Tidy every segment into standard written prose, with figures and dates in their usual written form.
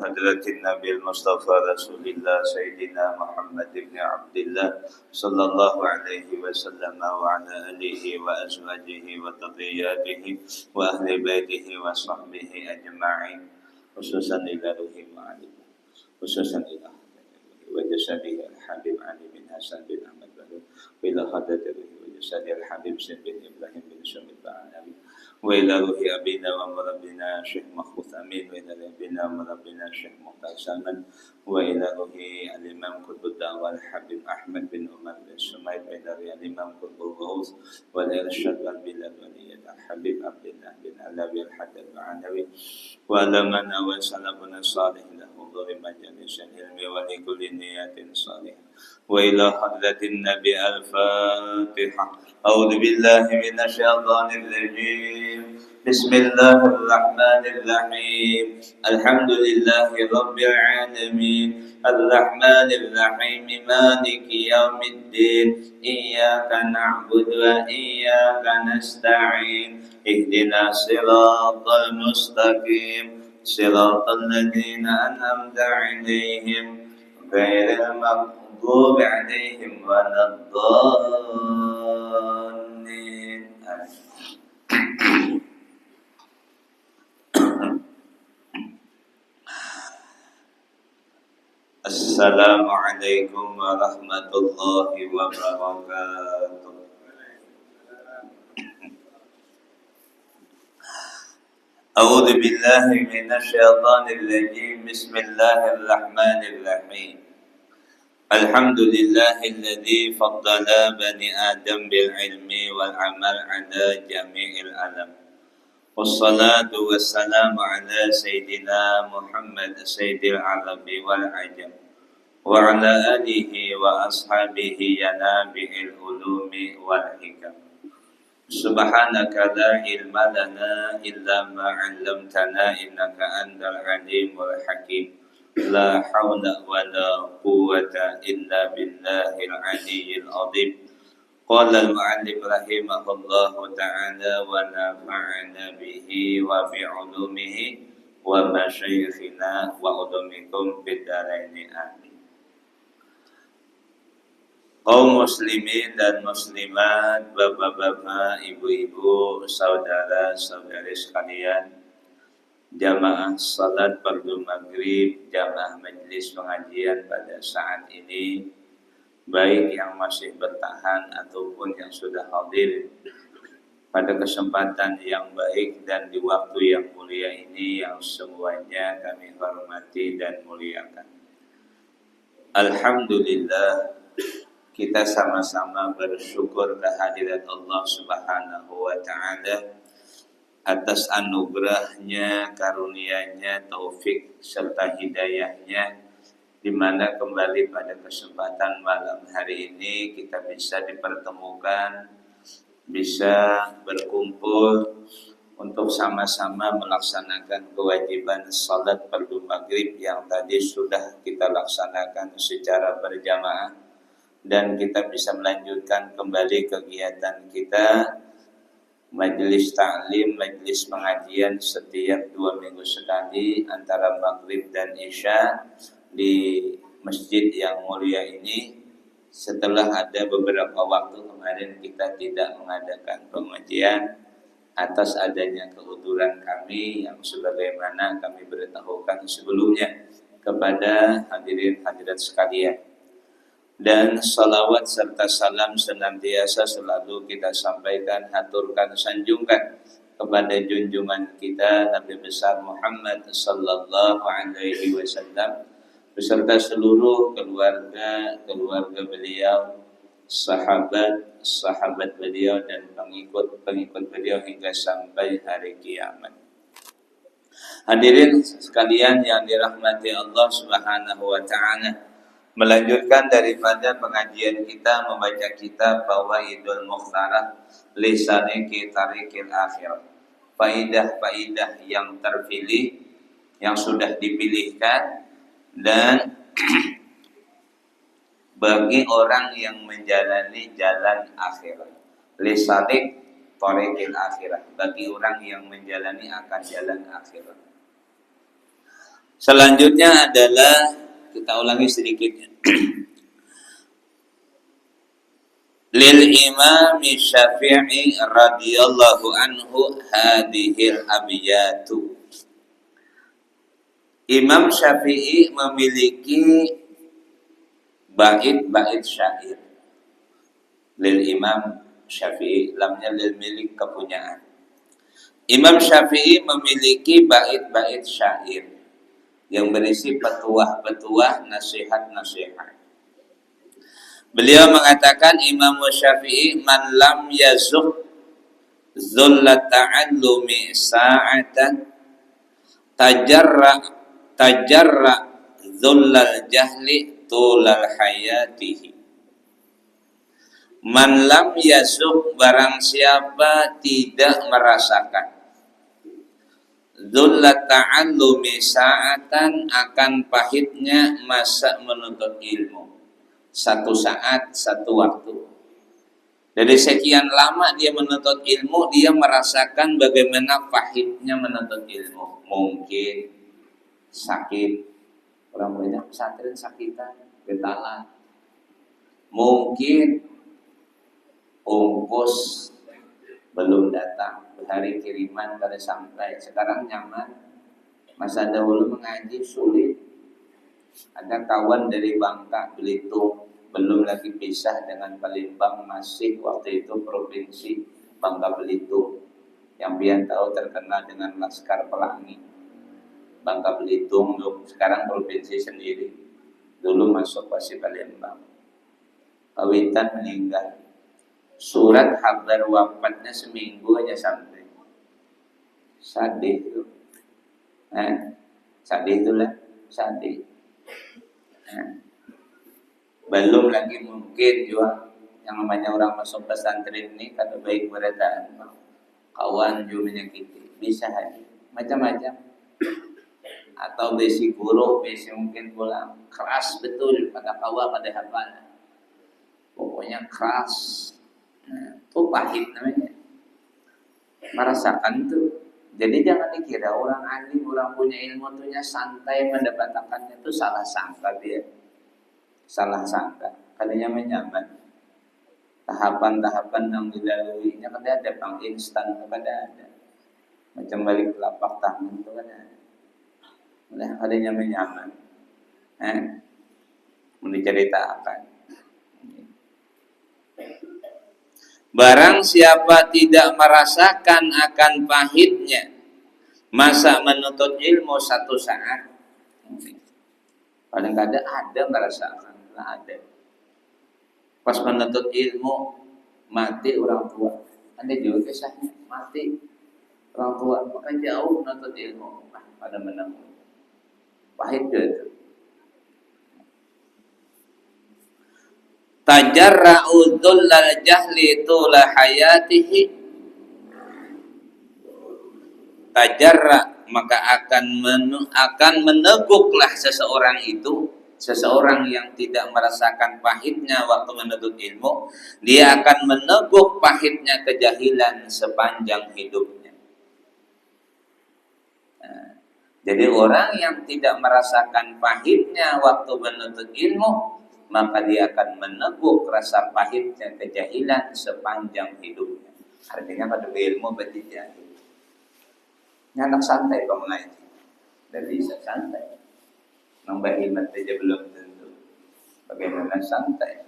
حضرة النبي المصطفى رسول الله سيدنا محمد بن عبد الله صلى الله عليه وسلم وعلى آله وأزواجه وذرياته وأهل بيته وصحبه أجمعين خصوصا إلى روح معلم خصوصا إلى وجسده الحبيب علي بن حسن بن أحمد وإلى حضرته وجسد الحبيب سيد بن إبراهيم بن سميد العالمين وإلى روح أبينا ومربنا شيخ مخفوث أمين وإلى أبينا ومربنا شيخ مختار سلمان وإلى روح الإمام قطب الدعوة الحبيب أحمد بن عمر بن سميد وإلى روح الإمام قطب الغوث والإرشاد والبلاد ولي الحبيب عبد الله بن علوي الحدث العنوي وعلى من وسلمنا الصالح له حضور مجالس العلم ولكل نية صالحة وإلى حضرة النبي الفاتحة أعوذ بالله من الشيطان الرجيم بسم الله الرحمن الرحيم الحمد لله رب العالمين الرحمن الرحيم مالك يوم الدين إياك نعبد وإياك نستعين اهدنا الصراط المستقيم صراط الذين أنعمت عليهم غير المغضوب عليهم ولا الضالين. Assalamualaikum warahmatullahi wabarakatuh. A'udzu billahi minasyaitonir rajim. Bismillahirrahmanirrahim. Alhamdulillahilladzi faddala bani Adam bil ilmi wal amal ala jami'il alam. Wassalatu wassalamu ala sayyidina Muhammad sayyidil arabi wal ajam wa ala alihi wa ashabihi yanabi'il ulumi wal hikam. Subhanaka la ilma lana illa ma 'allamtana innaka antal alimul hakim. La haula wa la quwwata illa billahil aliyyil azim. Qala al-mu'allif rahimahullahu ta'ala wa nafa'ana bihi wa bi'ulumihi wa masyayikhina wa udumikum bidaraini amin. Kaum muslimin dan muslimat, bapak-bapak, ibu-ibu, saudara-saudari sekalian, jamaah salat fardu maghrib, jamaah majlis pengajian pada saat ini, baik yang masih bertahan ataupun yang sudah hadir pada kesempatan yang baik dan di waktu yang mulia ini, yang semuanya kami hormati dan muliakan. Alhamdulillah, kita sama-sama bersyukur kehadirat Allah Subhanahu wa ta'ala atas anugerahnya, karunia-Nya, taufik serta hidayahnya, di mana kembali pada kesempatan malam hari ini kita bisa dipertemukan, bisa berkumpul untuk sama-sama melaksanakan kewajiban salat fardu maghrib yang tadi sudah kita laksanakan secara berjamaah, dan kita bisa melanjutkan kembali kegiatan kita majelis ta'lim, majelis pengajian setiap 2 minggu sekali antara maghrib dan isya di masjid yang mulia ini. Setelah ada beberapa waktu kemarin kita tidak mengadakan pengajian atas adanya keuduran kami yang sebagaimana kami beritahukan sebelumnya kepada hadirin hadirat sekalian. Dan salawat serta salam senantiasa selalu kita sampaikan, haturkan, sanjungkan kepada junjungan kita Nabi besar Muhammad sallallahu alaihi wasallam beserta seluruh keluarga beliau, sahabat beliau dan pengikut beliau hingga sampai hari kiamat. Hadirin sekalian yang dirahmati Allah Subhanahu wa ta'ala, melanjutkan daripada pengajian kita membaca kitab Fawaidul Mukhtarah Lisaniki Tarikil Akhir, faidah-faidah yang terpilih yang sudah dipilihkan dan bagi orang yang menjalani jalan akhirat. Lisanik Tarikil Akhirah, bagi orang yang menjalani akan jalan akhirat. Selanjutnya adalah kita ulangi sedikit. Lil Imam Syafi'i radhiyallahu anhu hadhil abiyatu. Imam Syafi'i memiliki bait-bait syair. Lil Imam Syafi'i, lamnya lil milik kepunyaan. Imam Syafi'i memiliki bait-bait syair yang berisi petuah-petuah, nasihat-nasihat. Beliau mengatakan, Imam Syafi'i, man lam yazuk zullat ta'allumi sa'atan tajarra zullal jahli tulal hayatihi. Man lam yazuk, barang siapa tidak merasakan zullat ta'allumi sa'atan, akan pahitnya masa menuntut ilmu. Satu saat, satu waktu. Dari sekian lama dia menuntut ilmu, dia merasakan bagaimana pahitnya menuntut ilmu. Mungkin sakit, orang banyak pesantren sakitan, getalan. Mungkin ongkos belum datang, hari kiriman kada sampai. Sekarang nyaman. Masa dahulu mengaji sulit. Ada kawan dari Bangka, Belitung, belum lagi pisah dengan Palembang, masih waktu itu provinsi Bangka Belitung. Yang pian tahu terkenal dengan Laskar Pelangi. Bangka Belitung, sekarang provinsi sendiri. Dulu masuk masih Palembang. Kawitan meninggal. Surat kabar wafatnya seminggu aja sampai. Sadih itu. Sadih itulah, sadih. Belum lagi mungkin juga yang namanya orang masuk pesantren ini kada baik berataan, kawan juga menyakiti, bisa aja macam-macam, atau besi buruk, besi mungkin pulang keras betul pada kawan pada hafal, pokoknya keras, itu pahit namanya, merasakan tuh. Jadi jangan dikira orang alim, orang punya ilmu tuhnya santai mendapatkannya, itu salah sangka dia. Salah sangka. Kadanya menyaman. Tahapan-tahapan yang dilaluinya kada ada, pang instan kada ada. Macam balik telapak tangan itu kada ada. Kadanya menyaman. Menceritakan. Barang siapa tidak merasakan akan pahitnya masa menuntut ilmu satu saat, paling kadang ada merasakan, ada. Pas menuntut ilmu mati orang tua, ada juga kisahnya, mati orang tua, maka jauh menuntut ilmu, pada menang, pahit juga. Tajarra'u dhullal jahli tula hayatihi. Tajarra, maka akan meneguklah seseorang itu, seseorang yang tidak merasakan pahitnya waktu menuntut ilmu, dia akan meneguk pahitnya kejahilan sepanjang hidupnya. Jadi orang yang tidak merasakan pahitnya waktu menuntut ilmu, maka dia akan meneguk rasa pahitnya kejahilan sepanjang hidupnya. Artinya pada ilmu berarti jahil. Anak santai kau mengaji, dan bisa santai. Nambah ilmu saja belum tentu. Bagaimana santai?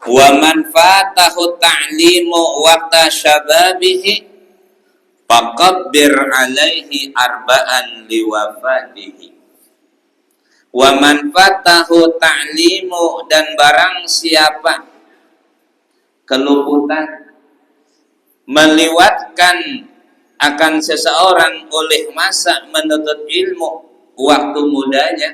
Wa man fatahu ta'limu waqta syababihi faqabbir alaihi arba'an liwafatihi. Wa man fatahu ta'limu, dan barang siapa keluputan melewatkan akan seseorang oleh masa menuntut ilmu waktu mudanya,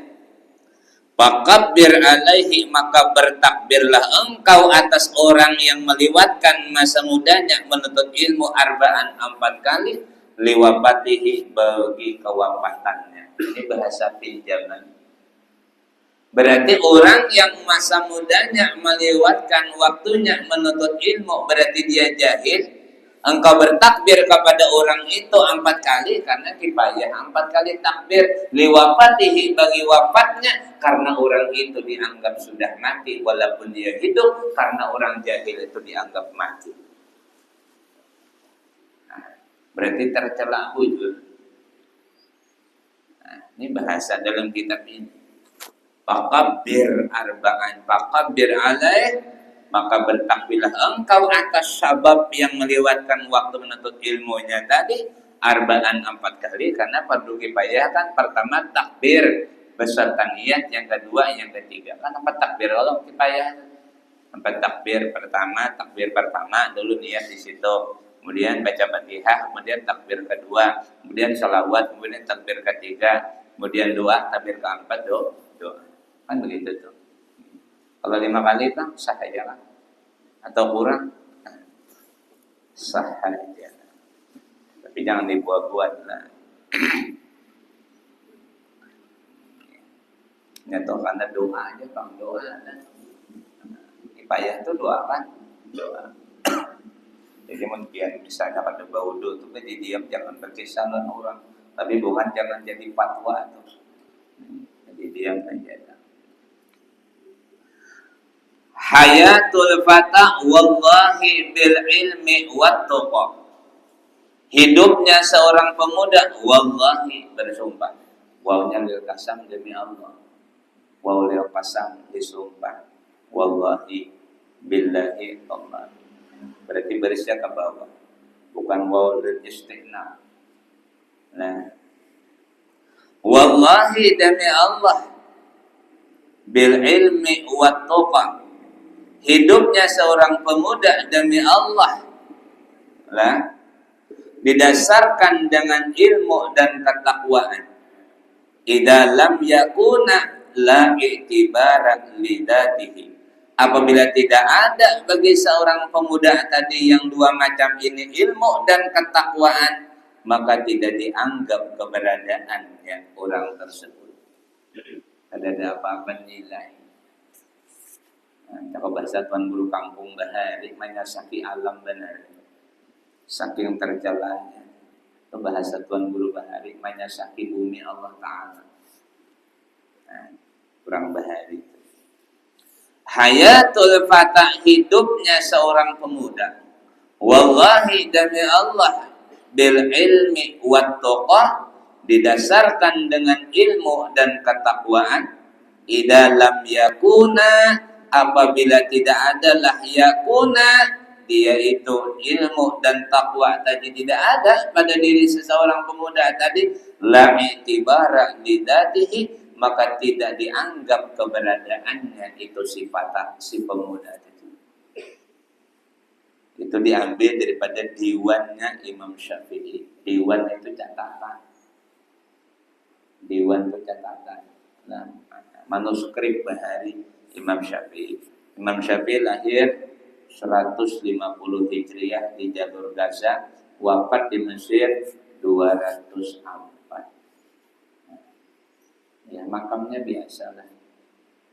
faqabbir alaihi, maka bertakbirlah engkau atas orang yang melewatkan masa mudanya menuntut ilmu arba'an 4 kali liwafatihi, bagi kewafatannya. Ini bahasa pinjaman. Berarti orang yang masa mudanya melewatkan waktunya menuntut ilmu berarti dia jahil. Engkau bertakbir kepada orang itu 4 kali karena kifayah, 4 kali takbir liwafatihi bagi wafatnya karena orang itu dianggap sudah mati walaupun dia hidup, karena orang jahil itu dianggap mati. Nah, berarti tercela ujur. Nah, ini bahasa dalam kitab ini. Fakabbir arba'an, fakabbir alaih, maka bertakbirlah engkau atas sabab yang melewatkan waktu menuntut ilmunya tadi arba'an 4 kali, karena fardu kifayah kan pertama takbir beserta niat, yang kedua, yang ketiga kan 4 takbir. Kalau kifayah 4 takbir pertama dulu niat di situ, kemudian baca Fatihah, kemudian takbir kedua, kemudian sholawat, kemudian takbir ketiga, kemudian doa, takbir keempat doa. Kan begitu tuh. Kalau 5 kali kan sah aja lah. Atau kurang sah aja. Tapi jangan dibuat-buat lah. Ya toh karena doa aja bang, doa. Kifayah itu doa kan? Doa. Jadi mungkin misalnya pada baudu itu kan diam, jangan berkisah dengan orang. Tapi bukan jangan jadi fatwa tuh. Jadi diam aja. Hayatul fata wallahi bil ilmi wat tuqa. Hidupnya seorang pemuda, wallahi bersumpah. Wawnya lil kasam demi Allah. Waw lil kasam disumpah. Wallahi billahi Allah. Berarti barisnya ke bawah. Bukan waw lil istighna. Nah. Wallahi demi Allah bil ilmi wat tuqa. Hidupnya seorang pemuda demi Allah lah didasarkan dengan ilmu dan ketakwaan. Idza lam yakuna la i'tibara lidatihi. Apabila tidak ada bagi seorang pemuda tadi yang 2 macam ini, ilmu dan ketakwaan, maka tidak dianggap keberadaannya orang tersebut. Ada apa-apa nilai. Kalau bahasa Tuan Guru Kampung Bahari, menyasaki alam benar, saking terjalannya. Itu bahasa Tuan Guru Bahari, menyasaki bumi Allah Ta'ala. Nah, kurang Bahari. Hayatul fata, hidupnya seorang pemuda. Wallahi demi Allah, bil ilmi wat tuqah, didasarkan dengan ilmu dan ketakwaan. Idza lam yakuna, apabila tidak adalah yakuna, dia itu ilmu dan takwa tadi tidak ada pada diri seseorang pemuda tadi, la i'tibara lidatihi, maka tidak dianggap keberadaannya itu sifat si pemuda tadi. Itu diambil daripada diwannya Imam Syafi'i. Diwan itu catatan. Diwan itu catatan. Nah, manuskrip Bahari Imam Syafi'i. Imam Syafi'i lahir 150 Hijriah di Jalur Gaza, wafat di Mesir 204. Ya, makamnya biasalah,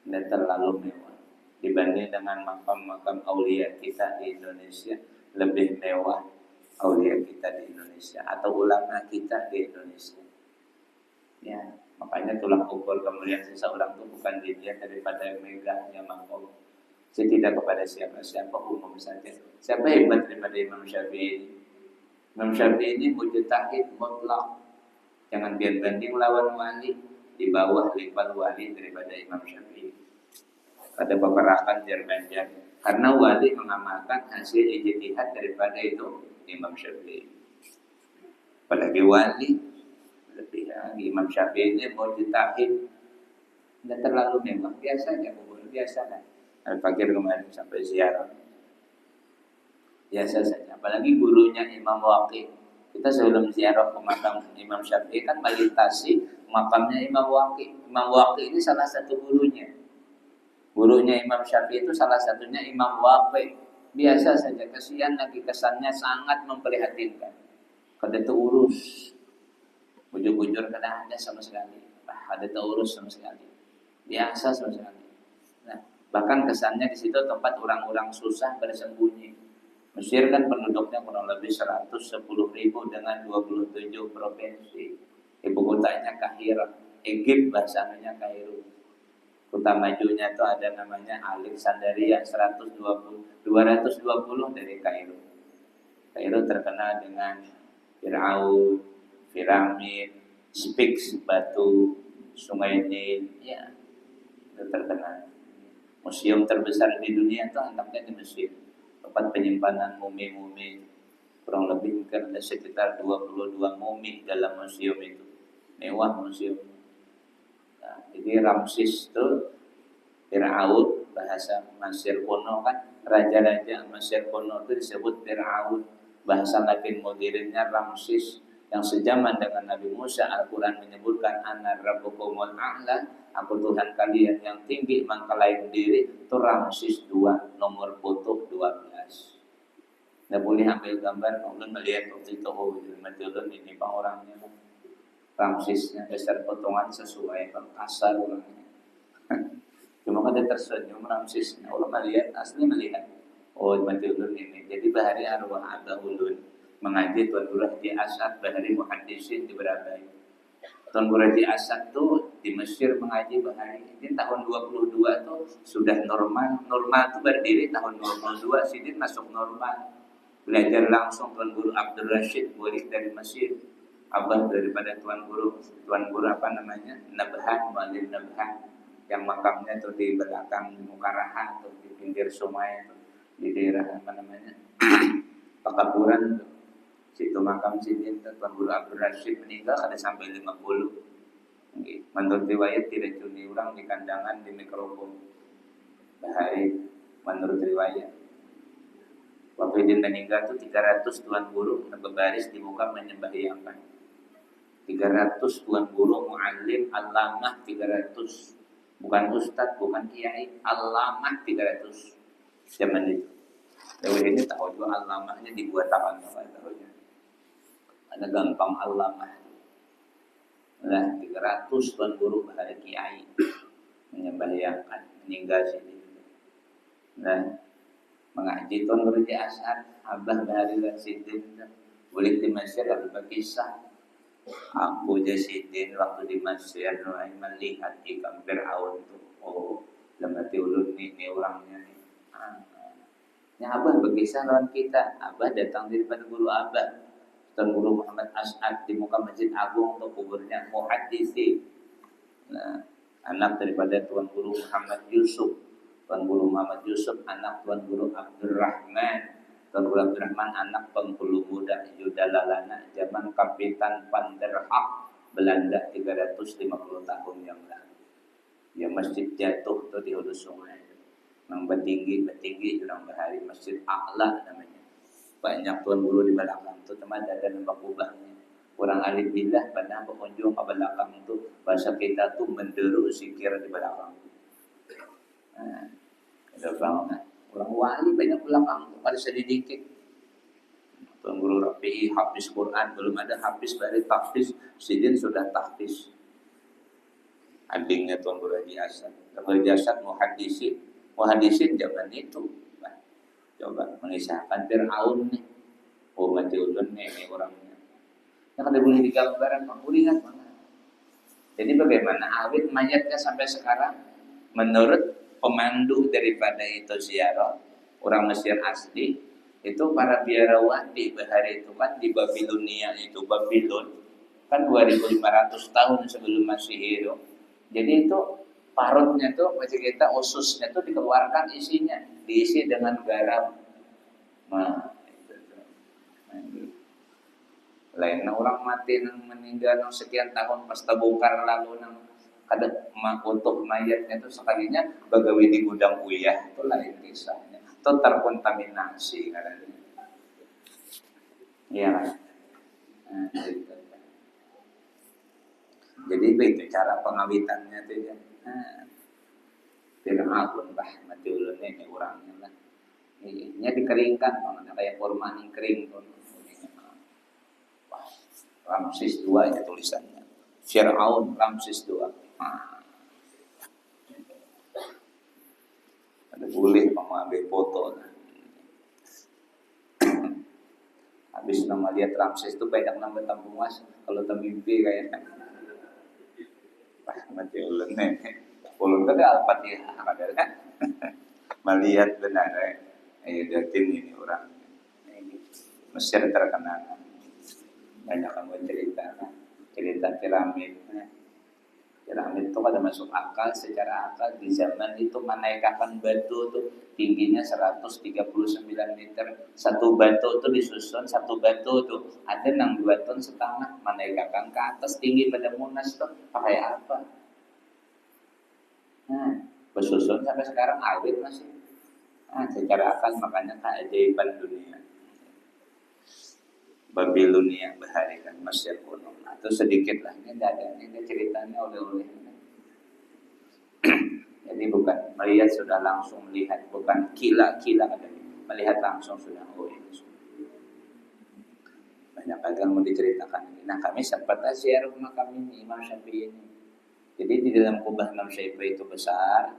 tidak terlalu mewah dibanding dengan makam-makam aulia kita di Indonesia. Lebih mewah aulia kita di Indonesia atau ulama kita di Indonesia. Ya, makanya tulang ukur kemuliaan seseorang itu bukan dilihat daripada megahnya makam. Tidak kepada siapa-siapa, umum saja. Siapa hebat daripada Imam Syafi'i? Imam Syafi'i ini mujtahid mutlak. Jangan biar banding lawan wali, di bawah lipat wali daripada Imam Syafi'i. Ada peperakan jar-banjar. Karena wali mengamalkan hasil ijtihad daripada itu Imam Syafi'i. Apalagi wali, lebih lagi Imam Syafi'i ini mujtahid. Tidak terlalu mewah, biasa aja, biasa kan. Al-Fakir kemarin sampai ziarah, biasa saja. Apalagi gurunya Imam Waqi. Kita sebelum ziarah ke makam Imam Syafi'i kan melintasi makamnya Imam Waqi. Imam Waqi ini salah satu gurunya. Gurunya Imam Syafi'i itu salah satunya Imam Waqi. Biasa saja, kesian lagi, kesannya sangat memprihatinkan. Kada itu urus, bujur-bujur kada ada sama sekali. Kada itu urus sama sekali. Biasa sama sekali. Bahkan kesannya di situ tempat orang-orang susah bersembunyi. Mesir kan penduduknya kurang lebih 110.000 dengan 27 provinsi. Ibu kotanya Kahira. Egypt bahasanya Kairo. Kota majunya itu ada namanya Alexandria 220 dari Kairo. Kairo terkenal dengan Firaun, piramid, Sphinx batu, Sungai Nil, ya itu terkenal. Museum terbesar di dunia itu antaknya di Mesir. Tempat penyimpanan mumi-mumi, kurang lebih mungkin ada sekitar 22 mumi dalam museum itu. Mewah museum. Nah, jadi Ramses itu Firaun, bahasa Mesir kuno kan, raja-raja Mesir kuno itu disebut Firaun. Bahasa Latin modernnya Ramses, yang sejaman dengan Nabi Musa. Al-Quran menyebutkan Ana Rabbukumul A'la, aku Tuhan kalian yang tinggi mengklaim diri. Itu Ramses 2, nomor foto 12. Nggak boleh ambil gambar, kemudian melihat waktu itu, oh ini bang orangnya, Ramsesnya besar potongan sesuai kasar orangnya. Cuma kan dia tersenyum Ramsesnya, orang melihat, asli melihat, oh Matiulun ini. Jadi bahari arwah ada ulun mengaji Tuan Guru Haji Asad, bahari muhaddisin di Berabai. Tuan Guru Haji Asad tuh di Mesir mengaji bahari. Ini tahun 22 tuh sudah normal. Normal tuh berdiri tahun 22, Sidin masuk normal. Belajar langsung Tuan Guru Abdul Rashid, murid dari Mesir. Abah daripada Tuan Guru apa namanya? Nabhan, Mu'alim Nabhan, yang makamnya tuh di belakang Mukaraha atau di pinggir sungai, di daerah apa namanya? Pakaburan. Situ makam Sidin Tuan Guru Abdul Rashid meninggal ada sampai 50. Menurut riwayat tidak cuni orang di kandangan di mikrofon. Bahari menurut riwayat. Waktu dia meninggal itu 300 tuan guru berbaris di muka menyembahyangan. 300 tuan guru mu'allim, alamah 300. Bukan ustadz, bukan kiai, alamah 300. Zaman itu. Dewi ini tahu juga alamahnya dibuat tangan apa tahunya. Ada gampang alamah. Nah, 300 tuan guru bahari kiai menyembahyangan meninggal sini. Nah, mengaji Tuan Guru Haji Asad, Abah dari Sidin, boleh di Mesir ada berkisah. Aku Sidin waktu di Mesir, melihat ikan Fir'aun itu, oh, lemati ulun ini orangnya nih. Yang Abah berkisah lawan kita. Abah datang daripada guru Abah, Tuan Guru Muhammad As'ad, di muka Masjid Agung untuk kuburnya muhaddisi. Nah, anak daripada Tuan Guru Muhammad Yusuf. Tuan Guru Muhammad Yusuf anak Tuan Guru Abdurrahman. Tuan Guru Abdurrahman anak penghulu muda Yudalalana zaman Kapitan Van der Haak Belanda 350 tahun yang lalu. Ya masjid jatuh tuh di hulu sungai. Yang bertinggi jurang bahari, Masjid A'la namanya. Banyak Tuan Guru di belakang itu teman ada nembak kubahnya. Orang alim billah pada pengunjung ke belakang itu, bahasa kita tuh menderu zikir di belakang. Nah, ada banget. Orang wali banyak belakang pada sedikit. Tuan Guru Rafi'i hafiz Quran, belum ada hafiz dari tahfiz, Sidin sudah tahfiz. Adingnya Tuan Guru Haji Asad. Tuan Guru Haji Asad muhaddisin zaman itu. Nah, coba mengisahkan Fir'aun nih. Oh, mati ulun nih orangnya. Yang ada boleh digambaran, lihat mana. Jadi bagaimana awit mayatnya sampai sekarang? Menurut pemandu daripada itu ziarah orang Mesir asli, itu para biarawan di bahari itu kan di Babilonia itu, Babylon kan 2500 tahun sebelum Masehi. Jadi itu parutnya tuh masih kita ususnya tuh dikeluarkan isinya, diisi dengan garam. Nah, itu tuh. Lain orang mati meninggal sekian tahun pas terbongkar lalu kada untuk mayatnya itu sekalinya bagawi di gudang uyah, itu lain kisahnya. Itu terkontaminasi katanya. Iya kan? Nah, gitu. Jadi begitu cara pengawitannya itu ya. Fir'aun mati ulun ini orangnya lah. Ini dikeringkan, kayak kurma yang kering tuh. Ramses II ya tulisannya. Fir'aun Ramses II. Ada boleh mengambil foto. Habis nama lihat Ramses itu banyak nambah tampungas kalau termimpi kayaknya. Mati ulun ulun kan Al-Fatihah ada melihat benar datin ini orang Mesir terkenal banyak kamu cerita piramid. Piramid itu kada masuk akal secara akal di zaman itu menaikkan batu tuh tingginya 139 meter. Satu batu itu disusun, satu batu tuh ada 2,5 ton menaikkan ke atas tinggi pada Monas tuh pakai apa? Bersusun sampai sekarang awet masih. Secara akal makanya keajaiban dunia. Babilonia bahari kan Mesir kuno. Itu sedikit lah ini ada ini ceritanya oleh jadi bukan melihat sudah langsung melihat, bukan kila ada melihat langsung sudah ini banyak hal yang mau diceritakan. Nah kami sempat share rumah kami ini Imam Syafi'i ini. Jadi di dalam kubah Imam Syafi'i itu besar,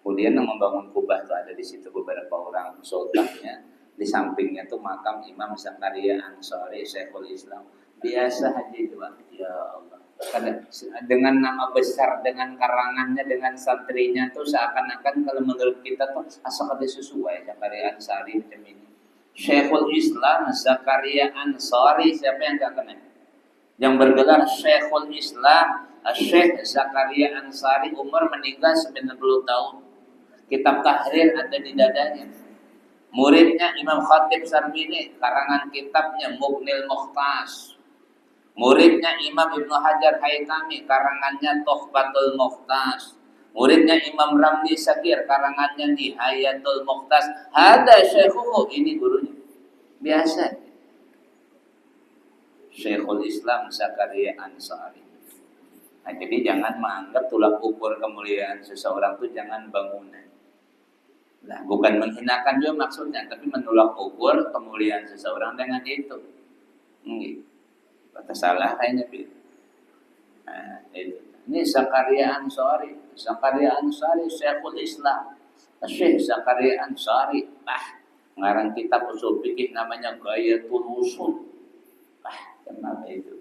kemudian yang membangun kubah itu ada di situ beberapa orang sultannya. Di sampingnya tuh makam Imam Zakaria Ansari Syekhul Islam. Biasa haji itu, ya Allah. Dengan nama besar, dengan karangannya, dengan santrinya tuh seakan-akan kalau menurut kita tuh asal ada sesuai Zakaria Ansari macam ini. Syekhul Islam Zakaria Ansari, siapa yang enggak kenal? Yang bergelar Syekhul Islam Syekh Zakaria Ansari, umur meninggal 90 tahun. Kitab tahrir ada di dadanya. Muridnya Imam Khatib Sarbini, karangan kitabnya Mughnil Mukhtas. Muridnya Imam Ibnu Hajar Haytami, karangannya Tuhfatul Mukhtas. Muridnya Imam Ramli Sakir, karangannya Nihayatul Mukhtas. Hada syekhuhu, ini gurunya. Biasa. Syekhul Islam Zakaria Ansari. Nah, jadi jangan menganggap tolak ukur kemuliaan seseorang itu jangan bangunan. Nah, bukan menghinakan juga maksudnya, tapi menolak ukur kemuliaan seseorang dengan itu. Kata salah kayaknya. Nah, itu. Ini Zakaria Ansari. Zakaria Ansari Syekhul Islam. Syekh Zakaria Ansari. Ngarang kitab usul fikih namanya Ghayatul Usul. Kenapa itu?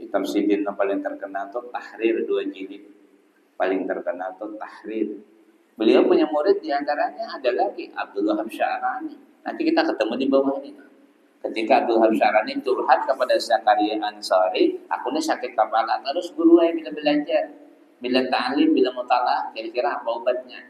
Kitab Sidin yang paling terkenal itu Tahrir 2 jilid. Paling terkenal itu Tahrir. Beliau punya murid diantaranya ada lagi Abdul Wahab Sya'rani. Nanti kita ketemu di bawah ini. Ketika Abdul Wahab Sya'rani curhat kepada Zakaria Ansari, aku ini sakit kepala, terus guru yang bila belajar, bila ta'lim, bila mutalah, kira-kira apa obatnya?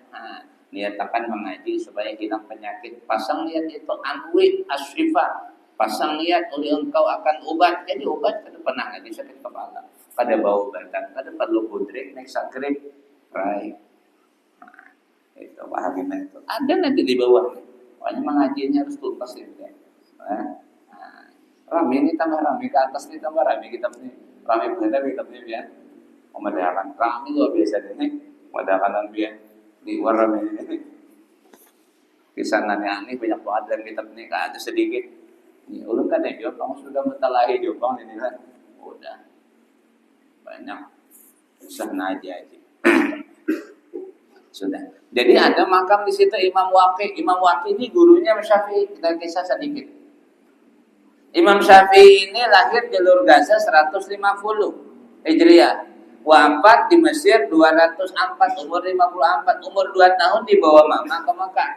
Niatakan mengaji supaya hilang penyakit. Pasang lihat itu Anwi Asyifa. Pasang lihat oleh engkau akan obat. Jadi obat kada pernah ngaji sakit kepala. Kada bau badan, kada perlu pudrik, naik sakrip, right. Itu pahamin itu. Ada nanti di bawah. Pokoknya mengajinya harus tuntas itu ya. Rame ini tambah rame, ke atas ini tambah rame kitabnya. Rame benar kitabnya ya. Memadakan rame luar biasa ini. Memadakan dia di luar rame ini. Kisanannya aneh banyak banget dalam kitab ini, ada sedikit. Ya, ulun kan ya Jopang sudah mentalahi Jopang ini kan. Udah banyak susah aja sih. Sudah. Jadi ada makam di situ Imam Waqi. Imam Waqi ini gurunya Syafi'i. Kita kisah sedikit. Imam Syafi'i ini lahir di Lur Gaza 150 Hijriah. Wafat di Mesir 204, umur 54, umur 2 tahun dibawa mama ke Mekah.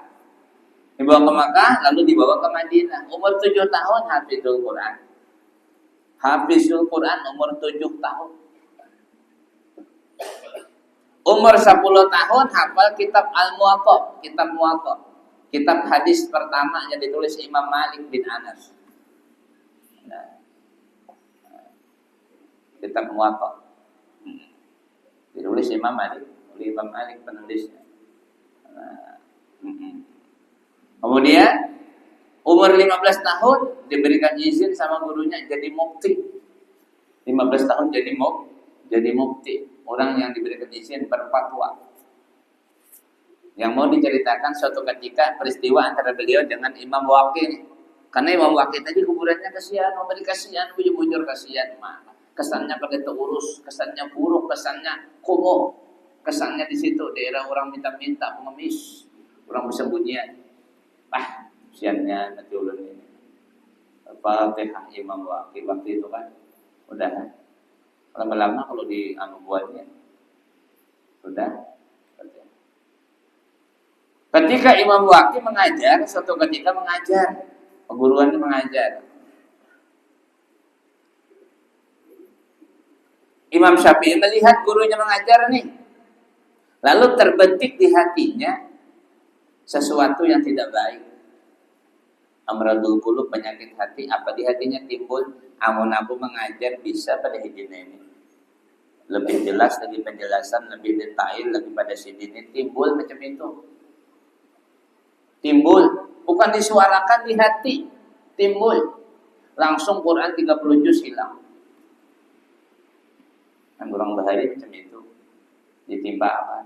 Dibawa ke Mekah lalu dibawa ke Madinah. Umur 7 tahun hafizul Quran. Hafizul Quran umur 7 tahun. Umur 10 tahun hafal kitab Al-Muwatta, kitab Muwatta. Kitab hadis pertama yang ditulis Imam Malik bin Anas. Kitab Muwatta. Ditulis Imam Malik, oleh Imam Malik penulisnya. Kemudian umur 15 tahun diberikan izin sama gurunya jadi mufti. 15 tahun jadi mufti. Orang yang diberikan izin berfatwa. Yang mau diceritakan suatu ketika peristiwa antara beliau dengan Imam Waqi. Karena Imam Waqi tadi kuburannya kasihan, memberi kasihan, bujur-bujur kasihan. Kesannya pada terurus, kesannya buruk, kesannya kumuh. Kesannya di situ daerah orang minta-minta, pengemis, orang bersembunyian. siannya nanti ulun ini. Fatihah Imam Waqi waktu itu kan udah lama-lama kalau di buatnya udah. Ketika Imam Waqi mengajar, suatu ketika mengajar, perguruannya mengajar. Imam Syafi'i melihat gurunya mengajar nih, lalu terbetik di hatinya sesuatu yang tidak baik. Amradul qulub, penyakit hati, apa di hatinya timbul? Amun aku mengajar bisa pada hidupnya ini. Lebih jelas lagi penjelasan, lebih detail lagi pada sini timbul macam itu. Timbul, bukan disuarakan di hati, timbul. Langsung Quran 30 juz hilang. Kan orang bahaya macam itu. Ditimpa apa?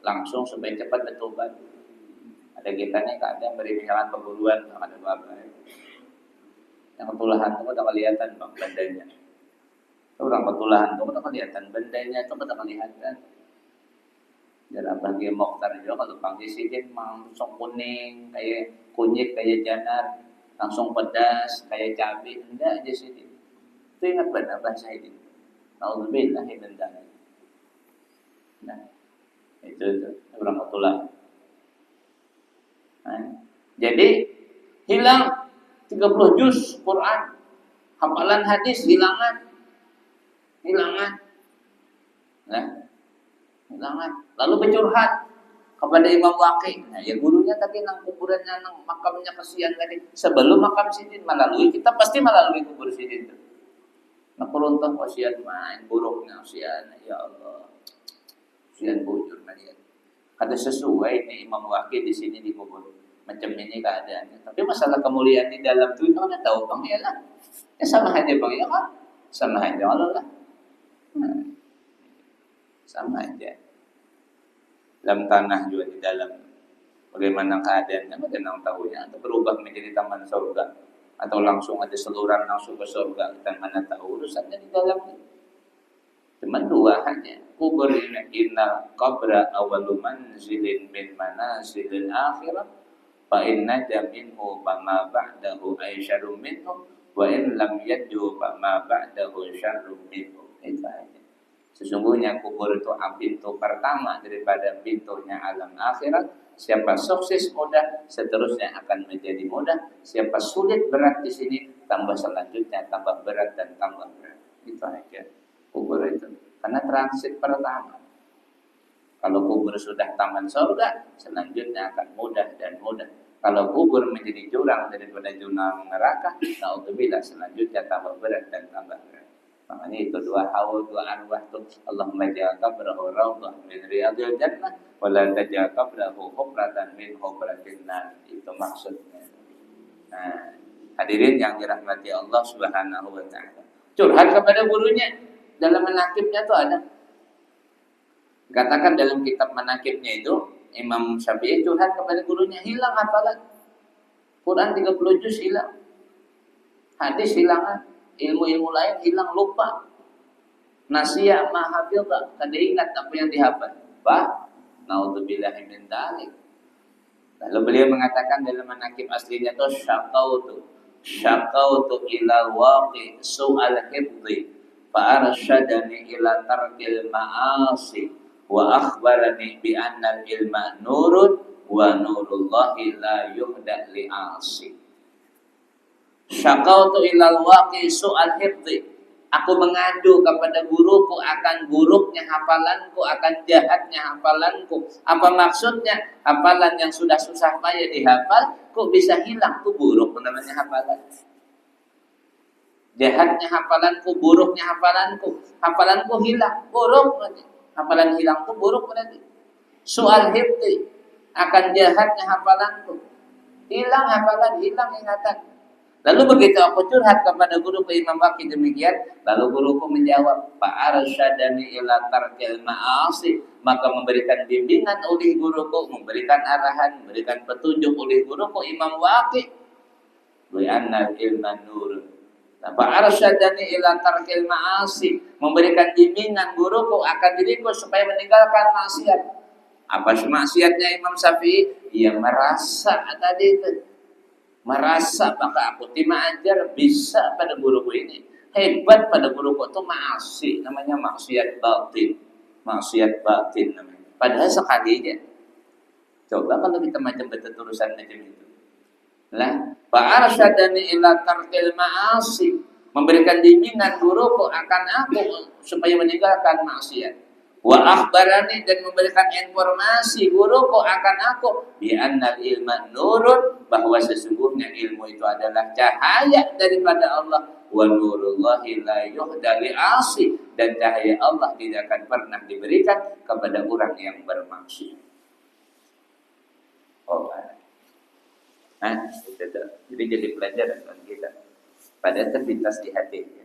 Langsung supaya cepat bertobat. Ada kita nih kadang beri penyalaan perguruan sama ada apa? Yang ketulahan itu udah kelihatan bang bandanya. Orang ketulahan itu udah kelihatan bandanya itu udah kelihatan. Dan bagi Mokhtar juga kalau panggil sidin langsung kuning kayak kunyit kayak janar, langsung pedas kayak cabai, enggak aja sidin. Itu ingat benar bahasa ini. Nauzubillah min dzalik. Nah, itu orang ketulahan. Nah, jadi hilang 30 juz Quran, hafalan hadis hilangan. Nah, hilangan. Lalu bercurhat kepada Imam Waqi. Nah, ya gurunya tadi nang kuburannya nang makamnya kesian tadi. Sebelum makam sidin melalui, kita pasti melalui kubur sidin. Nah, peruntuk kesian main buruknya kesian. Ya Allah. Kesian bujur melihat. Kada sesuai nih Imam Waqi di sini dikubur. Macam ini keadaannya. Tapi masalah kemuliaan di dalam itu kita tahu bang ya lah. Ya sama aja bang ya kan. Sama aja Allah lah. Sama aja. Dalam tanah juga di dalam. Bagaimana keadaannya kita nang tahunya. Atau berubah menjadi taman surga. Atau langsung ada seluruh langsung ke surga. Kita mana tahu urusannya di dalamnya. Cuma dua hanya. Kubur ini innal qabra awalu manzilin min manazilil akhirah. Fa inna minhu fama ba'dahu ay syarrum minhu wa in lam yadju fama ba'dahu syarrum minhu. Itu aja. Sesungguhnya kubur itu pintu pertama daripada pintunya alam akhirat. Siapa sukses mudah, seterusnya akan menjadi mudah. Siapa sulit berat di sini, tambah selanjutnya tambah berat dan tambah berat. Itu aja kubur itu. Karena transit pertama. Kalau kubur sudah taman surga, selanjutnya akan mudah dan mudah. Kalau kubur menjadi jurang daripada jurang neraka, naudzubillah selanjutnya tambah berat dan tambah berat. Makanya itu dua haul, dua arwah itu. Allahumma ja'al qabrahu rawdah min riyadil jannah wa la taj'al qabrahu hufratan min hufratin nar. Itu maksudnya. Nah, hadirin yang dirahmati Allah Subhanahu wa taala. Curhat kepada gurunya dalam menakibnya itu ada. Katakan dalam kitab menakibnya itu Imam Syafi'i curhat kepada gurunya, hilang hafalan. Quran 30 juz hilang. Hadis hilangan. Ilmu-ilmu lain hilang, lupa. Nasiyah ma hafidha, kada ingat apa yang dihafal. Naudzubillahi min dzalik. Lalu beliau mengatakan dalam manaqib aslinya itu syaqautu ila waqi su'al hifdhi fa arsyadani ila tarkil ma'asi wa akhbarani bi anna al-ilma nurun wa nurullahi la yuhda li'asi. Syaqautu ilal waqi su'al hifdhi. Aku mengadu kepada guruku akan buruknya hafalanku, akan jahatnya hafalanku. Apa maksudnya? Hafalan yang sudah susah payah dihafal, kok bisa hilang? Itu buruk namanya hafalan. Jahatnya hafalanku, buruknya hafalanku. Hafalanku hilang, buruk berarti. Hafalan hilang itu buruk berarti. Su'al hifdhi, akan jahatnya hafalanku. Hilang hafalan, hilang ingatan. Lalu begitu aku curhat kepada guruku Imam Waqi demikian, lalu guruku menjawab, fa'arsyadani ila tarkil ma'asi, maka memberikan bimbingan oleh guruku, memberikan arahan, memberikan petunjuk oleh guruku Imam Waqi. Wa anna ilma nur. Fa'arsyadani ila tarkil ma'asi, memberikan bimbingan guruku akan diriku supaya meninggalkan maksiat. Apa maksiatnya Imam Syafi'i? Ia merasa tadi itu merasa maka aku ajar bisa pada guruku ini, hebat pada guruku itu maasi, namanya maksiat batin namanya. Padahal sekalinya, coba kalau kita macam betul-terusan macam itu, lah, fa'arsyadani ila tarkil ma'asi, memberikan bimbingan guruku akan aku supaya meninggalkan maksiat. Wa akhbarani, dan memberikan informasi guruku akan aku bi annal ilma nurun, bahwa sesungguhnya ilmu itu adalah cahaya daripada Allah, wa nurullahi la yuhda li asi, dan cahaya Allah tidak akan pernah diberikan kepada orang yang bermaksiat. Oh, jadi pelajaran bagi kita pada terlintas di hati.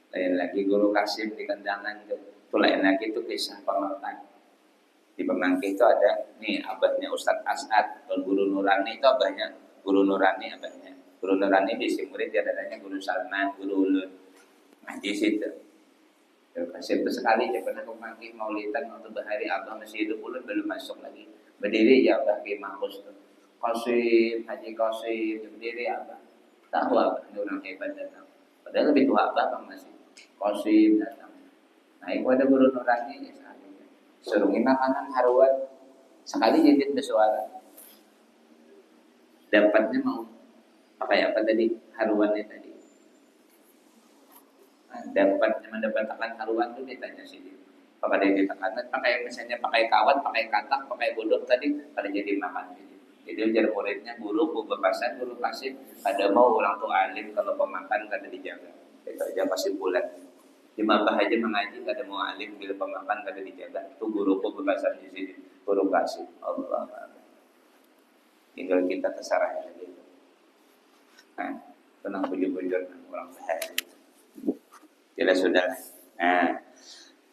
Lain lagi guru Kasim di Kendangan itu lain lagi itu kisah pemangkah. Di pemangkah itu ada nih abahnya Ustadz As'ad, dan guru Nurani itu abahnya, guru Nurani abahnya. Guru Nurani di murid dia adanya guru Salman, guru Ulun. Nah di situ Kasim itu sekali dia pernah pemangkah maulidan waktu bahari abah masih hidup, Ulun belum masuk lagi. Berdiri ya abah Ki Mahfuz tuh. Qasim, Haji Qasim, berdiri abah. Tahu abah ini orang hebat datang. Padahal lebih tua abah kan masih. Qasim datang. Nah, itu ada guru Nurani ya sekali. Surungi makanan haruan. Sekali jadi bersuara. Dapatnya mau pakai apa tadi? Haruannya tadi. Nah, mendapatkan haruan itu ditanya sini. Apakah dia ditekan? Pakai misalnya pakai kawat, pakai katak, pakai godok tadi pada jadi makan. Jadi ujar muridnya, guru bebasan, guru kasih. Ada mau orang tua alim kalau pemakan kada dijaga. Itu aja pasti bulat. Di mabah aja mengaji kada mau alim bila pemakan kada dijaga. Itu guru bebasan di sini, guru kasih. Allah. Tinggal kita kesarah lagi. Nah, tenang bujur-bujur orang bahagia. Tidak sudah. Nah,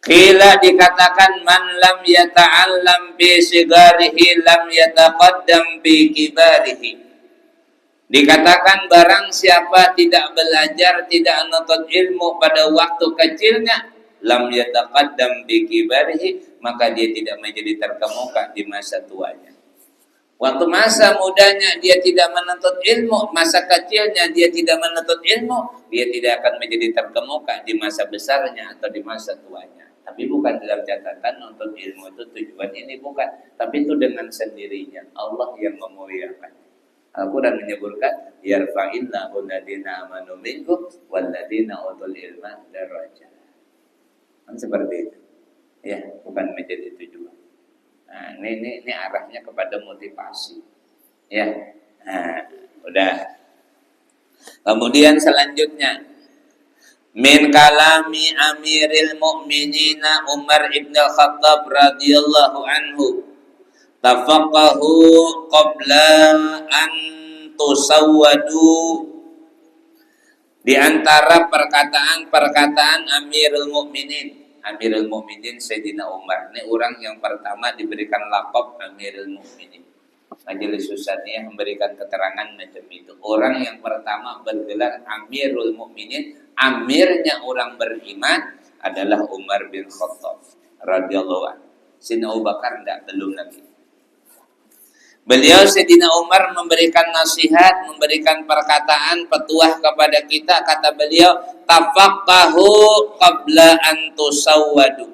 qila dikatakan man lam yata'allam bi sigarihi lam yataqaddam bi kibarihi. Dikatakan barang siapa tidak belajar, tidak menuntut ilmu pada waktu kecilnya, lam yataqaddam bi kibarihi, maka dia tidak menjadi terkemuka di masa tuanya. Waktu masa mudanya dia tidak menuntut ilmu, masa kecilnya dia tidak menuntut ilmu, dia tidak akan menjadi terkemuka di masa besarnya atau di masa tuanya. Tapi bukan dalam catatan untuk ilmu itu tujuan ini, bukan. Tapi itu dengan sendirinya Allah yang memuliakan. Al-Quran menyebutkan yarfa'illahu alladhina amanu minkum walladhina utul ilma darajat. Kan seperti itu. Ya, bukan menjadi tujuan. Nah, ini arahnya kepada motivasi. Ya. Nah, udah. Kemudian selanjutnya min kalami Amiril Mukminina Umar ibn Khattab radhiyallahu anhu, tafaqahu qabla an tusawwadu. Di antara perkataan Amirul Mukminin Sayyidina Umar. Ini orang yang pertama diberikan lakab Amirul Mukminin. Majelis Susaniyah memberikan keterangan macam itu. Orang yang pertama bergelar Amirul Mukminin, amirnya orang beriman adalah Umar bin Khattab radhiyallahu anhu. Sayyidina Abu Bakar belum lagi. Beliau Sayyidina Umar memberikan nasihat, memberikan perkataan petuah kepada kita. Kata beliau, tafaqahu qabla an tusawwadu.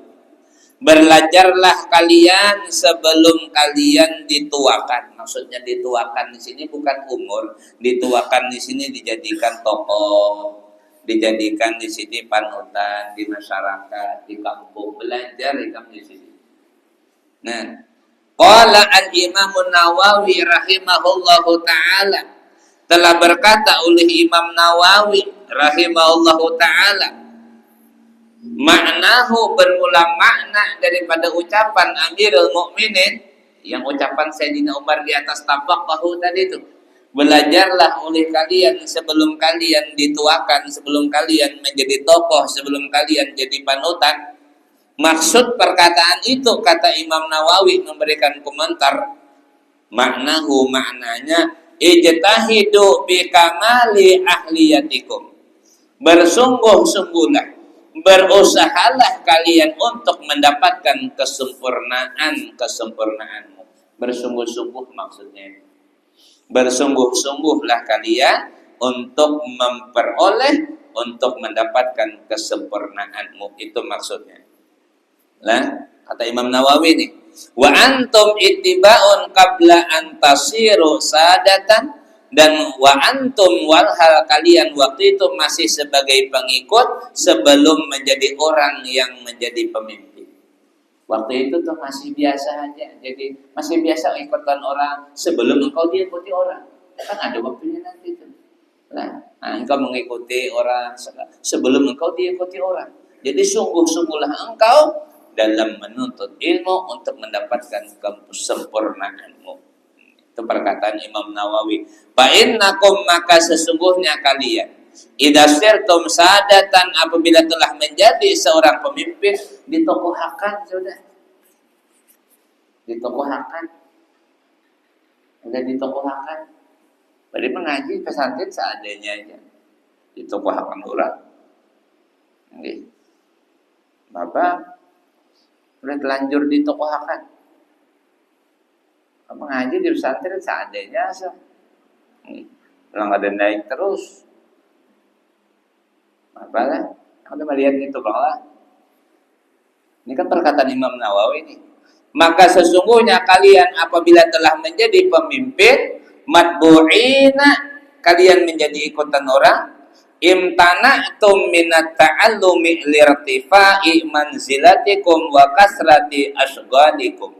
Belajarlah kalian sebelum kalian dituakan. Maksudnya dituakan di sini bukan umur, dituakan di sini dijadikan tokoh, dijadikan di sini panutan di masyarakat, di kampung, belajar di sini. Nah, qala al-Imam Nawawi rahimahullahu ta'ala, telah berkata oleh Imam Nawawi rahimahullahu ta'ala, maknahu berulang makna daripada ucapan Amirul Mukminin, yang ucapan Sayyidina Umar di atas tafaqahu tadi itu. Belajarlah oleh kalian sebelum kalian dituakan, sebelum kalian menjadi tokoh, sebelum kalian jadi panutan. Maksud perkataan itu, kata Imam Nawawi memberikan komentar, maknanya ijtahidu bi kamali ahliyatikum. Bersungguh-sungguhlah, berusahalah kalian untuk mendapatkan kesempurnaanmu. Bersungguh-sungguh maksudnya. Bersungguh-sungguhlah kalian untuk memperoleh, untuk mendapatkan kesempurnaanmu. Itu maksudnya. Lah, kata Imam Nawawi nih, wa antum ittiba'un qabla an tasiru sadatan, dan wa antum walhal kalian waktu itu masih sebagai pengikut sebelum menjadi orang yang menjadi pemimpin. Waktu itu tuh masih biasa aja, jadi masih biasa ikutan orang sebelum engkau diikuti orang. Kan ada waktunya nanti itu. Nah, engkau mengikuti orang sebelum engkau diikuti orang. Jadi sungguh-sungguhlah engkau dalam menuntut ilmu untuk mendapatkan kesempurnaanmu. Itu perkataan Imam Nawawi. Fa innakum, maka sesungguhnya kalian, idza sirtum sadatan, apabila telah menjadi seorang pemimpin, ditokohkan sudah. Ditokohkan. Udah ditokohkan. Berarti mengaji pesantren seadanya aja. Ditokohkan orang. Nggih. Bapak udah telanjur ditokohkan. Mengaji di pesantren seadanya asal. Kalau ada naik terus. Apalah? Kita melihat itu bahwa ini kan perkataan Imam Nawawi ini. Maka sesungguhnya kalian apabila telah menjadi pemimpin, matbu'ina, kalian menjadi ikutan orang, imtana'tum minat ta'allumi lirtifa'i manzilatikum wa kasrati asghalikum.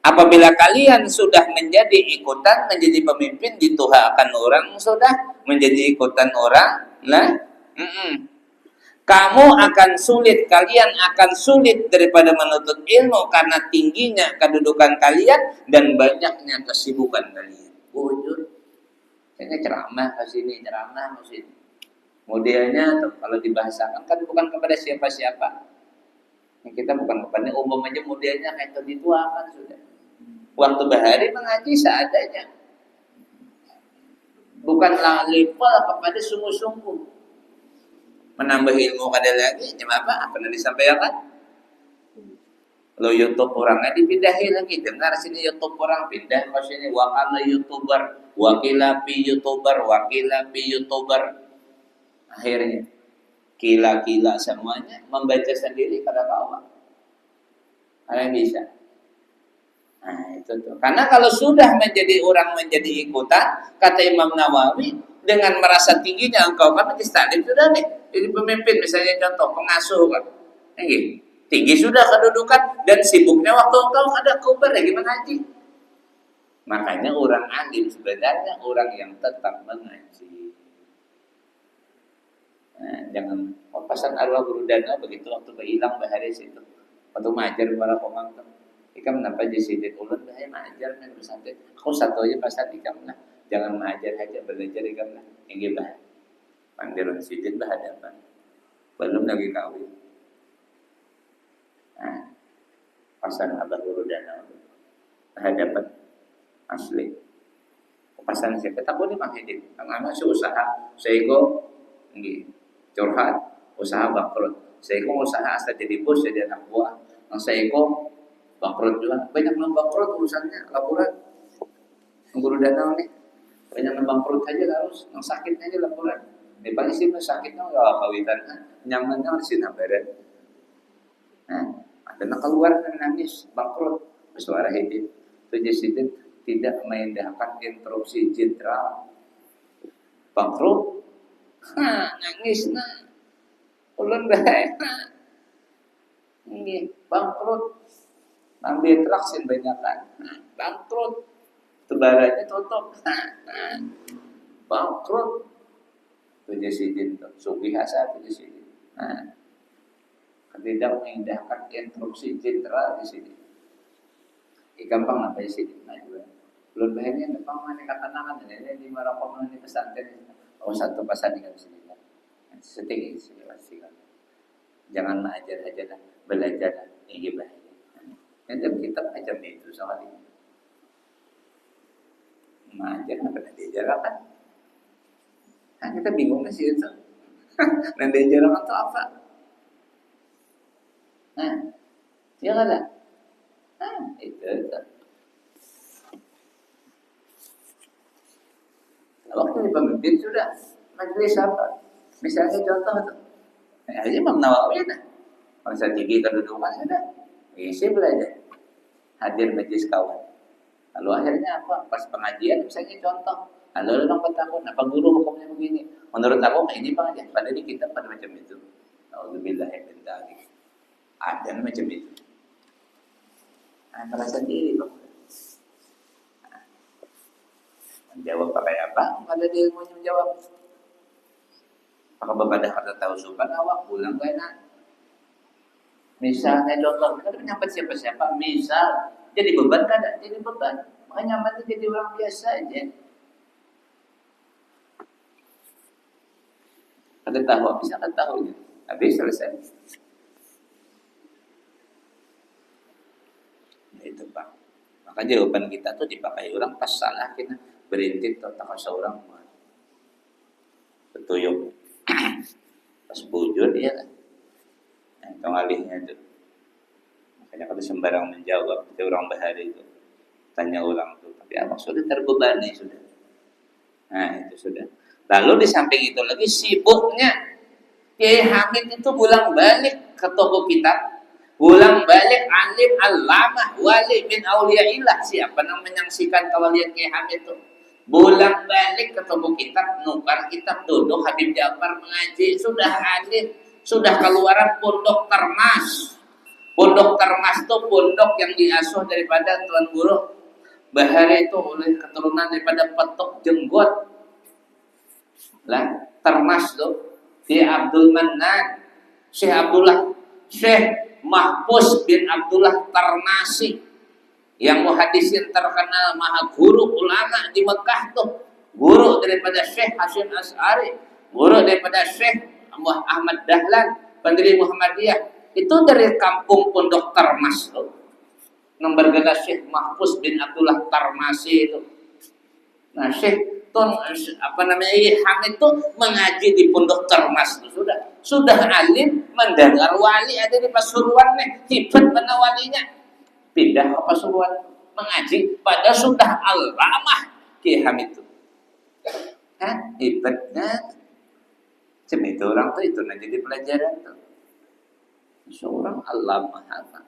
Apabila kalian sudah menjadi ikutan, menjadi pemimpin, dituhakan orang, sudah menjadi ikutan orang, nah, kamu akan sulit, kalian akan sulit daripada menuntut ilmu karena tingginya kedudukan kalian dan banyaknya kesibukan kalian. Wujud, ini ceramah ke sini, ceramah ke sini. Modelnya tuh kalau dibahasakan kan bukan kepada siapa-siapa. Kita bukan kepada umum aja, modelnya kayak dituakan sudah. Waktu bahari mengaji seadanya. Bukanlah level kepada sungguh-sungguh. Menambah ilmu kada lagi, cuma apa yang disampaikan? Lo YouTube orangnya dipindahin lagi. Dengar sini YouTube orang, pindah ke sini. Wakala YouTuber, wakilapi YouTuber, wakilapi YouTuber. Akhirnya kila-kila semuanya membaca sendiri kada kawan. Kalian bisa. Nah, itu tuh. Karena kalau sudah menjadi orang menjadi ikutan, kata Imam Nawawi, dengan merasa tingginya engkau kan majlis taklim sudah nih, jadi pemimpin misalnya contoh pengasuh kan, tinggi sudah kedudukan dan sibuknya waktu engkau ada kubar lagi mengaji. Makanya orang alim sebenarnya orang yang tetap mengaji. Nah, jangan papasan arwah guru dana begitu waktu hilang bahari situ, waktu mengajar para pemangku. Ikam kenapa jadi ulun dah mengajar men pesantren. Aku satu aja pasal ikam lah. Jangan mengajar aja, belajar ikam lah. Yang bah. Pandirun sidin bah hadapan. Belum lagi kawin. Nah, pasan abah guru dana hadapan asli. Pasan siapa takut ni makhidin. Ang anak usaha, saya ko nggih curhat, usaha bangkrut. Saya ko usaha asa jadi bos, jadi anak buah. Ang saya ko bangkrut juga, banyak yang bangkrut urusannya, laporan guru danau nih, banyak yang bangkrut aja harus, yang sakit aja laporan, di paling sih sakitnya nggak kawitan, nyamannya masih nabaran, nah ada yang keluar dan nangis, bangkrut, bersuara hidup, itu tidak mengindahkan interupsi jenderal, bangkrut, nangis, ulun bahaya, ini bangkrut. Ambil traksin banyak kan, bangkrut, tebarannya tutup, bangkrut, tujuh sidin, sugi hasa tujuh sidin. Tidak mengindahkan instruksi jenderal di sini. Gampang apa di sini? Nah juga, belum bahannya gampang mana katakan ini di Maroko mana di pesantren. Oh satu pasal di sini kan, setinggi sini pasti kan. Jangan mengajar aja lah, belajar lah, ini bah. Yang kita macam itu soal ini. Mengajar apa nanti diajarkan? Nah, kita bingung sih itu. Nanti diajarkan itu apa? Nah, ya kan? Nah, itu. Waktu di pemimpin sudah majelis apa? Misalnya contoh tuh, Imam Nawawi dah. Masa tinggi kedudukan sudah, isi belajar, hadir majelis kawan. Lalu akhirnya apa? Pas pengajian misalnya contoh, lalu orang bertakun, apa guru hukumnya begini? Menurut aku ini pengajian, pada di kitab pada macam itu. Alhamdulillah min dzalik. Ada macam itu. Antara sendiri loh. Menjawab pakai apa? Pada dia mau menjawab. Maka berbeda kata tahu sukan awak pulang enak. Misalnya contoh, kita menyambut siapa-siapa, misal jadi beban kadang jadi beban. Makanya nyaman jadi orang biasa aja. Ada tahu, bisa kan tahu. Habis selesai. Itu Pak. Maka jawaban kita tuh dipakai orang pas salah kita berintik atau tak seorang betuyuk. Pas bujur dia kan. Nah, itu alihnya itu. Makanya kalau sembarang menjawab, itu orang bahari itu tanya orang tuh, tapi abang sudah terbebani sudah. Nah itu sudah. Lalu di samping itu lagi sibuknya Kiai Hamid itu pulang balik ke toko kitab, pulang balik alim allamah wali min auliyaillah. Siapa yang menyaksikan kewalian Kiai Hamid itu? Pulang balik ke toko kitab, nukar kitab, duduk Habib Ja'far mengaji, sudah alim, sudah keluaran pondok Termas. Pondok Termas itu pondok yang diasuh daripada Tuan Guru Bahari itu oleh keturunan daripada Petok Jenggot. Lah, Termas tuh di Abdul Mannan, Syekh Abdullah, Syekh Mahfuz bin Abdullah Tarnasi, yang muhadisin terkenal maha guru ulama di Mekah tuh, guru daripada Syekh Hasyim Asy'ari, guru daripada Syekh Ahmad Dahlan, pendiri Muhammadiyah. Itu dari kampung Pondok Termas tuh. Nomor gelar Syekh Mahfuz bin Abdullah Tarmasi itu. Nah, Syekh Hamid itu mengaji di Pondok Termas itu sudah alim, mendengar wali ada di Pasuruan nih, hebat mana walinya. Pindah ke Pasuruan mengaji pada sudah alamah Kiai Hamid itu. Hebatnya. Cuma itu orang tuh itu nanti di pelajaran tuh. Seorang alamah apa?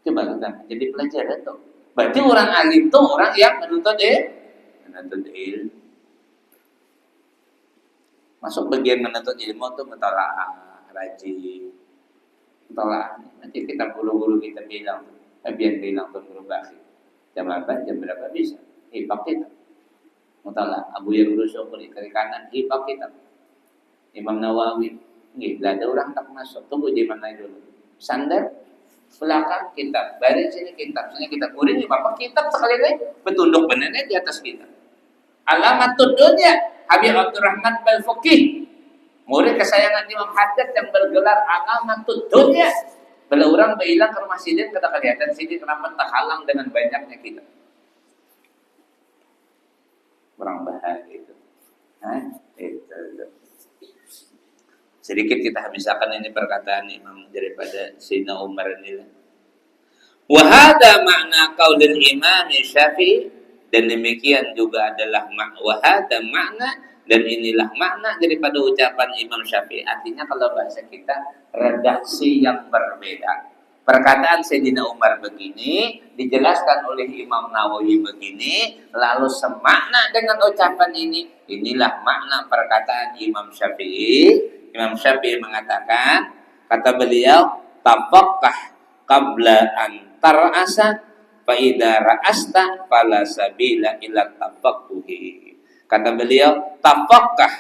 Coba kita jadi pelajaran tuh. Berarti orang alim tuh orang yang menuntut ilmu. Masuk bagian menuntut ilmu tuh mentalaah, rajin, mentalaah. Nanti kita guru-guru kita bilang, biar bilang tuh guru bakti. Jam berapa bisa? Hibak kita. Mentalaah. Abu yang rusuk di kiri kanan, hibak kita. Imam Nawawi, nggih, ada orang tak masuk. Tunggu di mana dulu. Sandar belakang kitab, baris sini kitab, sini kitab. Kemudian bapak kitab sekali lagi betunduk benarnya di atas kitab. Alamatud dunya Habib Abdurrahman Al-Fuqih, murid kesayangan Imam Haddad yang bergelar Alamatud dunya. Bila orang bilang ke rumah sidin, kata kelihatan sidin kenapa tak halang dengan banyaknya kitab. Orang bahagia itu. Itu. Sedikit kita habiskan ini perkataan Imam daripada Sayyidina Umar ini. Wa hadza makna qaulil Imam Syafi'i, dan demikian juga adalah wa hadza makna, dan inilah makna daripada ucapan Imam Syafi'i. Artinya kalau bahasa kita redaksi yang berbeda. Perkataan Sayyidina Umar begini dijelaskan oleh Imam Nawawi begini, lalu semakna dengan ucapan ini. Inilah makna perkataan Imam Syafi'i. Imam Syafi'i mengatakan, kata beliau, tafaqqah qabla an tar'asa fa idza ra'asta fala sabila ila tafaqquhi. Kata beliau, tafaqqah.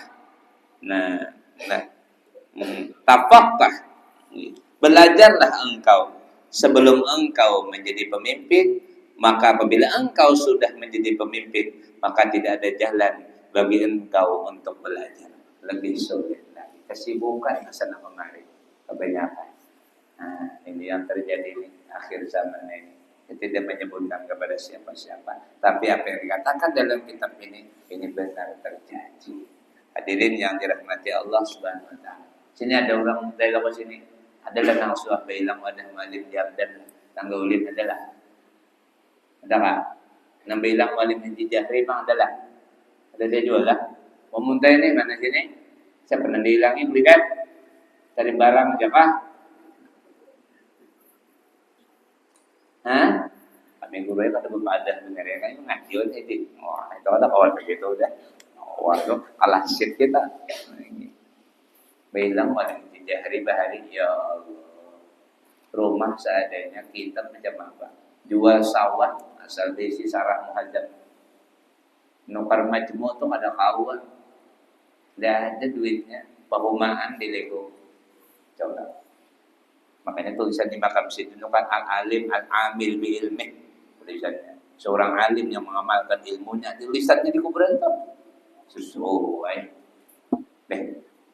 Tafaqqah. Belajarlah engkau sebelum engkau menjadi pemimpin, maka apabila engkau sudah menjadi pemimpin, maka tidak ada jalan bagi engkau untuk belajar. Lebih sulit. Kesibukan kesana kemari kebanyakan. Nah, ini yang terjadi di akhir zaman ini. Tidak menyebutkan kepada siapa-siapa, tapi apa yang dikatakan dalam kitab ini benar terjadi. Hadirin yang dirahmati Allah Subhanahu wa taala. Sini ada orang dari lawas sini. Adalah nang suah bilang wadah malim diam dan tangga ulin adalah. Ada enggak? Nang bilang wali minti jahri bang adalah ada dia jual lah. Pemuntah ini mana sini? Saya pernah dihilangin belikan cari barang aja kah? Hah? Kami guru ya kata bapak ada benar ya kan itu ngajian itu. Wah itu ada kawan begitu udah. Wah itu kalah shit kita. Bilang wali minti jahri bahari ya Allah. Rumah seadanya kitab macam apa? Jual sawah asal desi sarah muhajab. Nukar majmu tuh ada kawan. Tidak ada duitnya. Pahumaan di Lego. Coba. Makanya tulisan di makam situ kan al-alim al-amil bi ilmih. Tulisannya. Seorang alim yang mengamalkan ilmunya. Tulisannya di kuburan itu. Sesuai.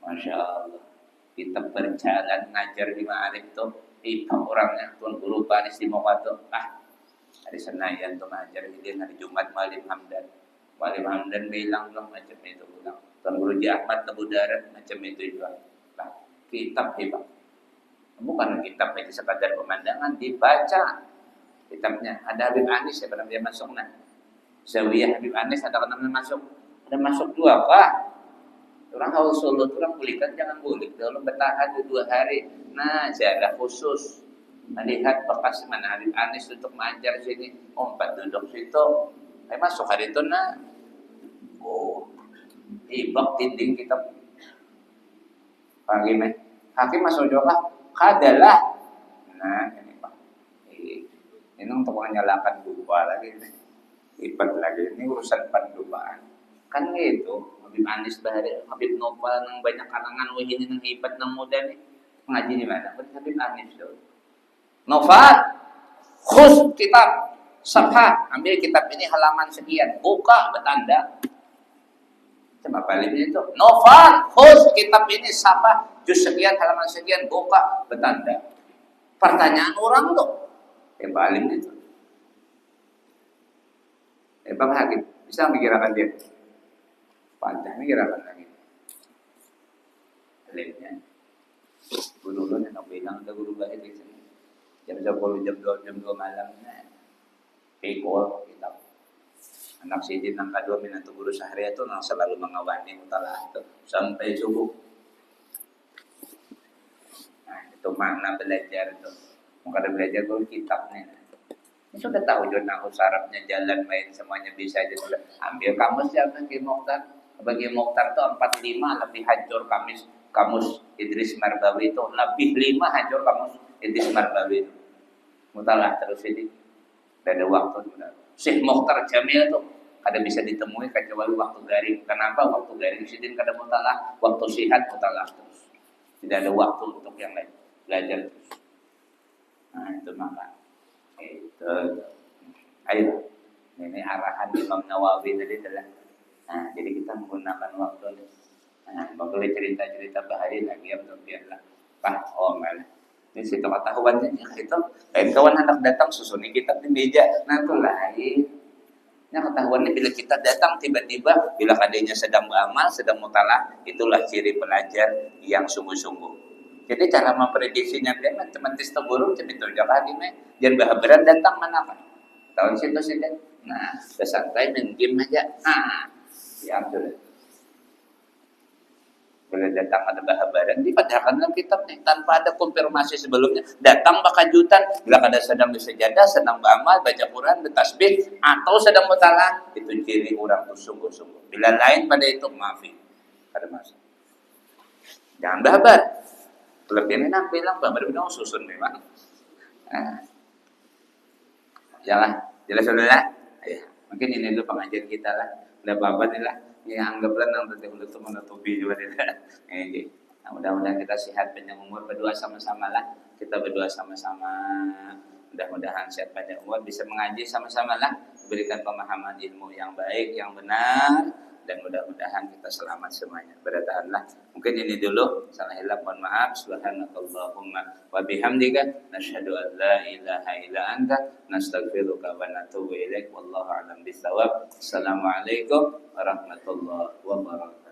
Masya Allah. Kita berjalan ngajar di Ma'arif tuh. Itu orangnya. Tuan Guru Panis di Mokato. Hari Senayan tuh ngajar. Jadi hari Jumat Malim Hamdan. Malim Hamdan bilang loh macam itu. Tuan Guru Ji Ahmad Tebu Darat macam itu. Nah, kitab hebat. Bukan kitab itu sekadar pemandangan. Dibaca. Kitabnya. Ada Habib Anis ya. Pernah dia masuk. Nah. Zawiyah Habib Anis ada pernah masuk. Ada masuk 2 Pak. Orang haus Solo, orang bulikan jangan bulik. Kalau bertahan 2 hari, nah jaga khusus. Melihat bekas mana Habib Anis untuk mengajar sini. 4 duduk situ. Masuk hari itu nah. Ibak dinding kita. Pagi meh. Hakim masuk juga. Kadalah. Nah ini Pak. Ini untuk menyalakan dupa lagi. Ibat lagi. Ini urusan pendupaan. Kan gitu. Habib Anis Bahari, Habib Nopal yang banyak kalangan wahini yang hebat yang muda nih ngaji di mana? Habib Anis tuh. Nopal, khus kitab Sabha, ambil kitab ini halaman sekian, buka bertanda. Coba balik itu. Nopal, khus kitab ini Sabha, juz sekian halaman sekian, buka bertanda. Pertanyaan orang tuh, balik itu. Bang Hakim, bisa mikirkan dia? Panjangnya kira-kira lagi. Lihatnya. Guru yang bilang ada guru baik di sini. Jam 10, jam 2 malam. Pikul kitab. Anak sidin yang kedua minat guru sehari itu yang selalu mengawani mutalah itu sampai subuh. Nah, itu makna belajar itu. Maka belajar guru kitabnya. Ini sudah tahu jurnal sarafnya jalan main semuanya bisa aja sudah. Ambil kamus ya bagi Mokhtar. Bagi Mokhtar itu 45 lebih hancur kamus Idris Marbawi itu lebih 5 hancur kamus Idris Marbawi itu. Mutalah terus ini. Tidak ada waktu. Syekh Mokhtar Jamil itu kada bisa ditemui kecuali waktu garing. Kenapa waktu garing sidin kada mutalah, waktu sihat mutalah terus. Tidak ada waktu untuk yang lain. Belajar terus. Nah itu maka. Itu. Ayo. Ini arahan Imam Nawawi tadi adalah. Nah, jadi kita menggunakan waktu ini. Nah, boleh cerita-cerita bahari lagi ya biarlah. Malah. Ini situ ketahuannya itu. Lain kawan anak datang susuni kitab di meja. Nah, itu lain. Nah, ketahuannya bila kita datang tiba-tiba bila adanya sedang beramal, sedang mutalah, itulah ciri pelajar yang sungguh-sungguh. Jadi cara memprediksinya dia teman tes burung cerita jaga ini jangan bahaberan datang mana kan. Tahun situ sih kan. Nah, santai main game aja. Nah, ya sudah. Bila datang ada bahabaran dipadahkan dalam kitab nih tanpa ada konfirmasi sebelumnya. Datang bakajutan bila ada sedang bersejadah, sedang beramal, baca Quran, bertasbih atau sedang mutalah, itu ciri orang itu sungguh-sungguh. Bila lain pada itu maafin. Ada masalah. Jangan bahabar. Kelebihan enak bilang bahabar susun memang. Nah. Jangan jelas sudah. Ya, mungkin ini dulu pengajian kita lah. Udah babat nih lah. Ya anggaplah nanti untuk menutupi juga tidak. Nah, mudah-mudahan kita sehat panjang umur, berdoa sama-sama lah. Kita berdoa sama-sama. Mudah-mudahan sehat panjang umur, bisa mengaji sama-sama lah. Berikan pemahaman ilmu yang baik, yang benar, dan mudah-mudahan kita selamat semuanya. Bertahanlah. Mungkin ini dulu. Salah hilaf mohon maaf. Subhanakallahumma wa bihamdika nasyhadu an la ilaha illa anta nastaghfiruka wa natubu ilaik. Wallahu a'lam bishawab. Assalamualaikum warahmatullahi wabarakatuh.